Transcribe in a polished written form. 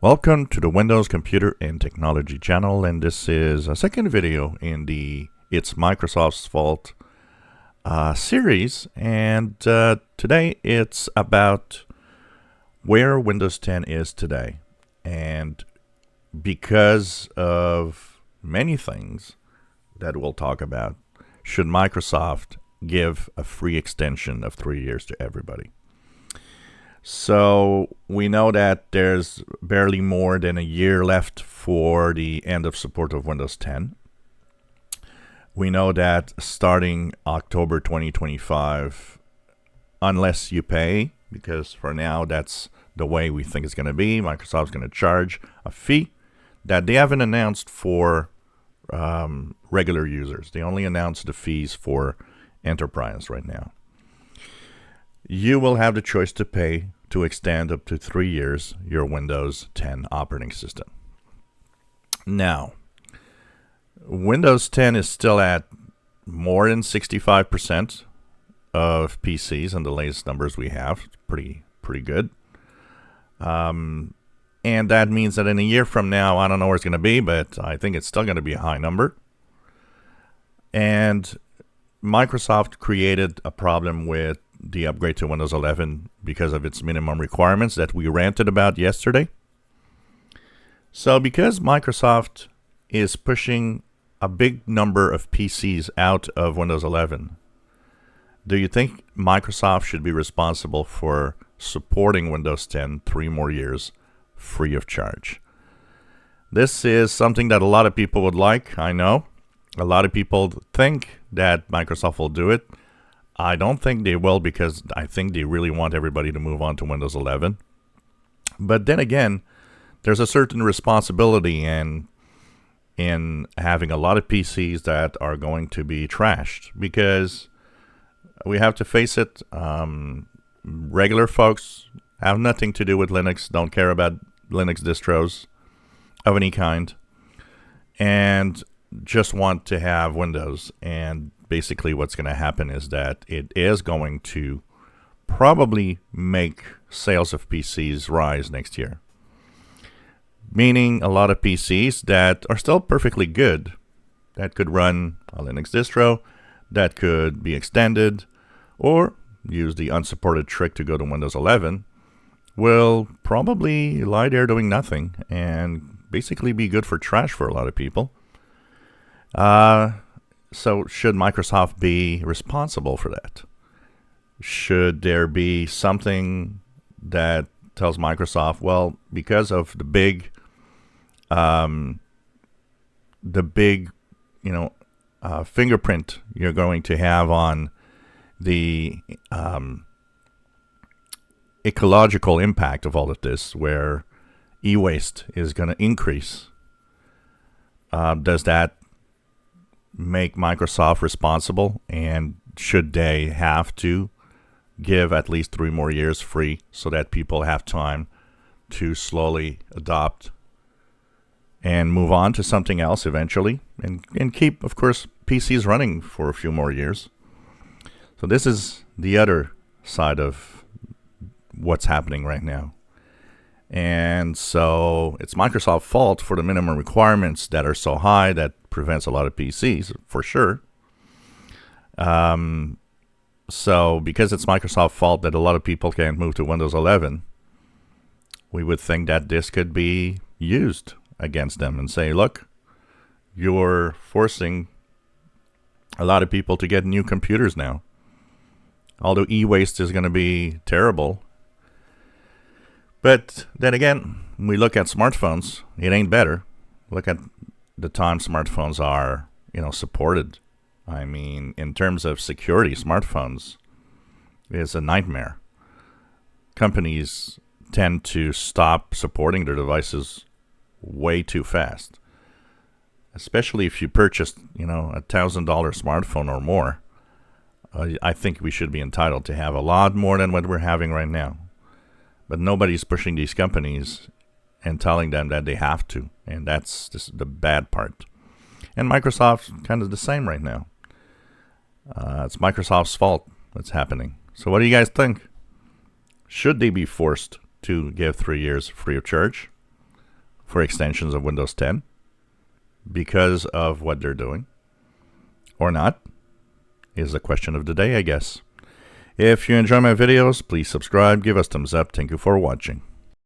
Welcome to the Windows Computer and Technology channel, and this is a second video in the It's Microsoft's Fault series, and today it's about where Windows 10 is today. And because of many things that we'll talk about, should Microsoft give a free extension of 3 years to everybody? So we know that there's barely more than a year left for the end of support of Windows 10. We know that starting October 2025, unless you pay, because for now that's the way we think it's going to be, Microsoft's going to charge a fee that they haven't announced for regular users. They only announced the fees for enterprise right now. You will have the choice to pay to extend up to 3 years your Windows 10 operating system. Now, Windows 10 is still at more than 65% of PCs in the latest numbers we have. It's pretty good. And that means that in a year from now, I don't know where it's going to be, but I think it's still going to be a high number. And Microsoft created a problem with the upgrade to Windows 11 because of its minimum requirements that we ranted about yesterday. So because Microsoft is pushing a big number of PCs out of Windows 11, do you think Microsoft should be responsible for supporting Windows 10 3 more years free of charge? This is something that a lot of people would like, I know. A lot of people think that Microsoft will do it. I don't think they will, because I think they really want everybody to move on to Windows 11. But then again, there's a certain responsibility in having a lot of PCs that are going to be trashed, because we have to face it, regular folks have nothing to do with Linux, don't care about Linux distros of any kind, and just want to have Windows. And basically what's going to happen is that it is going to probably make sales of PCs rise next year. Meaning a lot of PCs that are still perfectly good, that could run a Linux distro, that could be extended, or use the unsupported trick to go to Windows 11, will probably lie there doing nothing and basically be good for trash for a lot of people. So should Microsoft be responsible for that? Should there be something that tells Microsoft, well, because of the big fingerprint you're going to have on the ecological impact of all of this, where e-waste is going to increase, does that make Microsoft responsible? And should they have to give at least 3 more years free so that people have time to slowly adopt and move on to something else eventually, and keep, of course, PCs running for a few more years? So this is the other side of what's happening right now. And so it's Microsoft's fault for the minimum requirements that are so high that prevents a lot of PCs, for sure. So because it's Microsoft's fault that a lot of people can't move to Windows 11, we would think that this could be used against them and say, look, you're forcing a lot of people to get new computers now. Although e-waste is going to be terrible. But then again, when we look at smartphones, it ain't better. Look at the time smartphones are, supported. I mean, in terms of security, smartphones is a nightmare. Companies tend to stop supporting their devices way too fast. Especially if you purchased, $1,000 smartphone or more. I think we should be entitled to have a lot more than what we're having right now. But nobody's pushing these companies and telling them that they have to. And that's just the bad part. And Microsoft's kind of the same right now. It's Microsoft's fault what's happening. So what do you guys think? Should they be forced to give 3 years free of charge? for extensions of Windows 10 because of what they're doing, or not, is the question of the day, I guess. If you enjoy my videos, please subscribe, give us thumbs up. Thank you for watching.